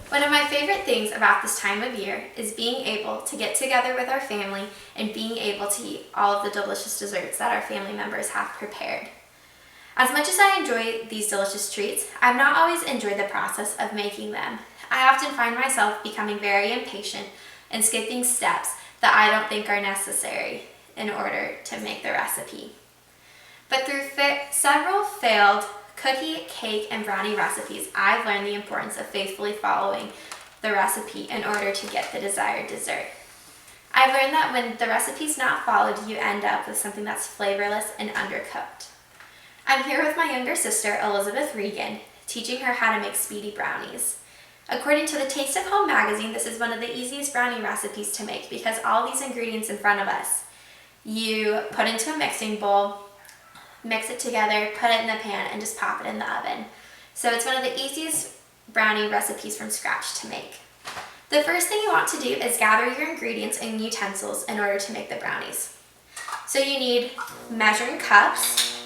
One of my favorite things about this time of year is being able to get together with our family and being able to eat all of the delicious desserts that our family members have prepared. As much as I enjoy these delicious treats, I've not always enjoyed the process of making them. I often find myself becoming very impatient and skipping steps that I don't think are necessary in order to make the recipe. But through several failed cookie, cake, and brownie recipes, I've learned the importance of faithfully following the recipe in order to get the desired dessert. I've learned that when the recipe's not followed, you end up with something that's flavorless and undercooked. I'm here with my younger sister, Elizabeth Regan, teaching her how to make speedy brownies. According to the Taste of Home magazine, this is one of the easiest brownie recipes to make because all these ingredients in front of us, you put into a mixing bowl, mix it together, put it in the pan, and just pop it in the oven. So it's one of the easiest brownie recipes from scratch to make. The first thing you want to do is gather your ingredients and utensils in order to make the brownies. So you need measuring cups,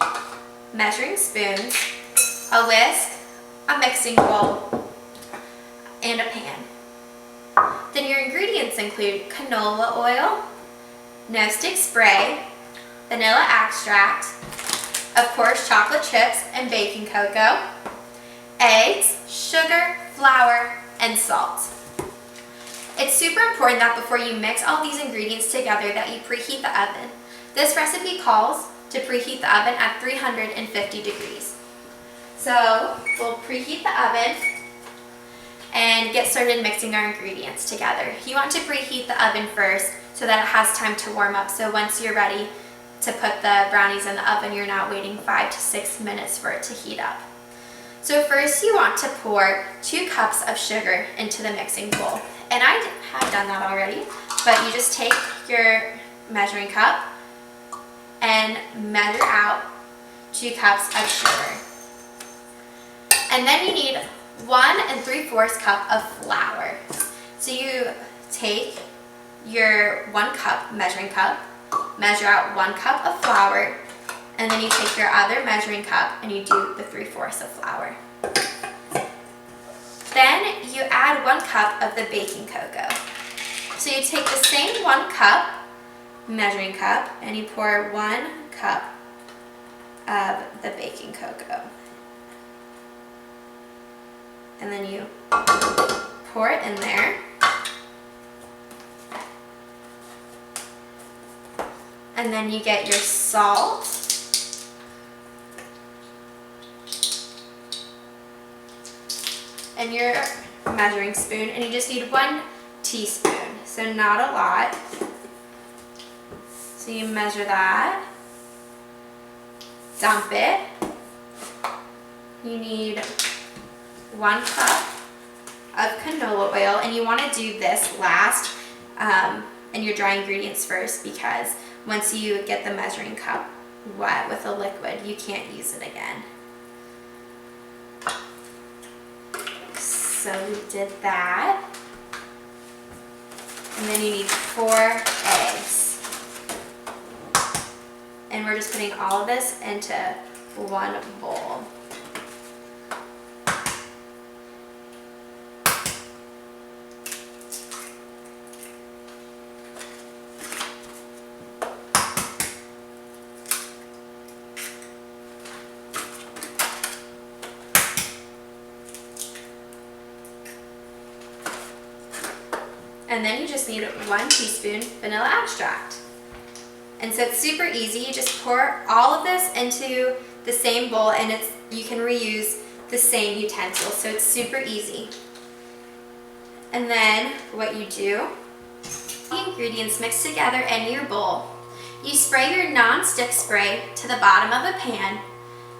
measuring spoons, a whisk, a mixing bowl, and a pan. Then your ingredients include canola oil, no stick spray, vanilla extract, of course chocolate chips and baking cocoa, eggs, sugar, flour, and salt. It's super important that before you mix all these ingredients together that you preheat the oven. This recipe calls to preheat the oven at 350 degrees. So we'll preheat the oven and get started mixing our ingredients together. You want to preheat the oven first so that it has time to warm up. So once you're ready to put the brownies in the oven, you're not waiting 5 to 6 minutes for it to heat up. So first you want to pour 2 cups of sugar into the mixing bowl. And I have done that already, but you just take your measuring cup and measure out 2 cups of sugar. And then you need 1 3/4 cup of flour. So you take your 1 cup measuring cup, measure out 1 cup of flour, and then you take your other measuring cup and you do the 3/4 of flour. Then you add 1 cup of the baking cocoa. So you take the same 1 cup measuring cup and you pour 1 cup of the baking cocoa. And then you pour it in there. And then you get your salt. And your measuring spoon, and you just need 1 teaspoon, so not a lot. So you measure that, dump it. You need 1 cup of canola oil, and you want to do this last and your dry ingredients first, because once you get the measuring cup wet with a liquid, you can't use it again. So we did that. And then you need 4 eggs. And we're just putting all of this into 1 bowl. And then you just need 1 teaspoon vanilla extract. And so it's super easy. You just pour all of this into the same bowl, and you can reuse the same utensils, so it's super easy. And then what you do, the ingredients mixed together in your bowl. You spray your non-stick spray to the bottom of a pan,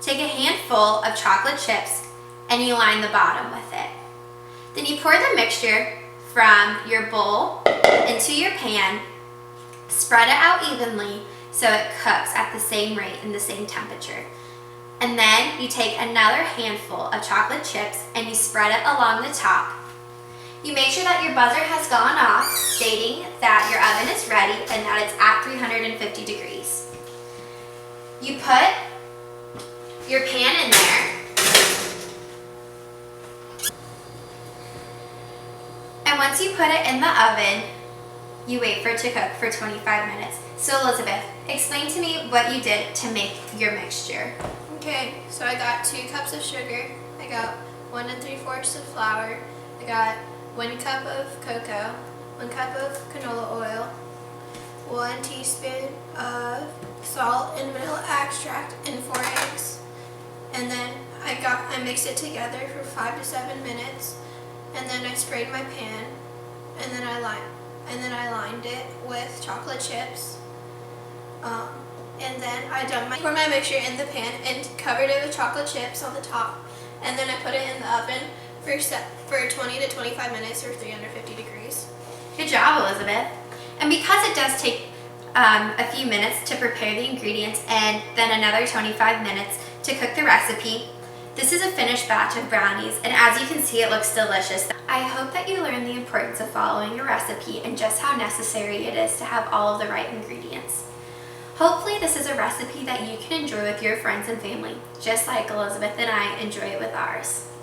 take a handful of chocolate chips, and you line the bottom with it. Then you pour the mixture from your bowl into your pan, spread it out evenly so it cooks at the same rate and the same temperature. And then you take another handful of chocolate chips and you spread it along the top. You make sure that your buzzer has gone off, stating that your oven is ready and that it's at 350 degrees. You put your pan in there. once you put it in the oven, you wait for it to cook for 25 minutes. So Elizabeth, explain to me what you did to make your mixture. Okay, so I got 2 cups of sugar, I got 1 3/4 of flour, I got 1 cup of cocoa, 1 cup of canola oil, 1 teaspoon of salt and vanilla extract, and 4 eggs. And then I mixed it together for 5 to 7 minutes, and then I sprayed my pan, and then I lined it with chocolate chips. And then I poured my mixture in the pan and covered it with chocolate chips on the top, and then I put it in the oven for 20 to 25 minutes or 350 degrees. Good job, Elizabeth. And because it does take a few minutes to prepare the ingredients and then another 25 minutes to cook the recipe, this is a finished batch of brownies, and as you can see, it looks delicious. I hope that you learned the importance of following a recipe and just how necessary it is to have all of the right ingredients. Hopefully this is a recipe that you can enjoy with your friends and family, just like Elizabeth and I enjoy it with ours.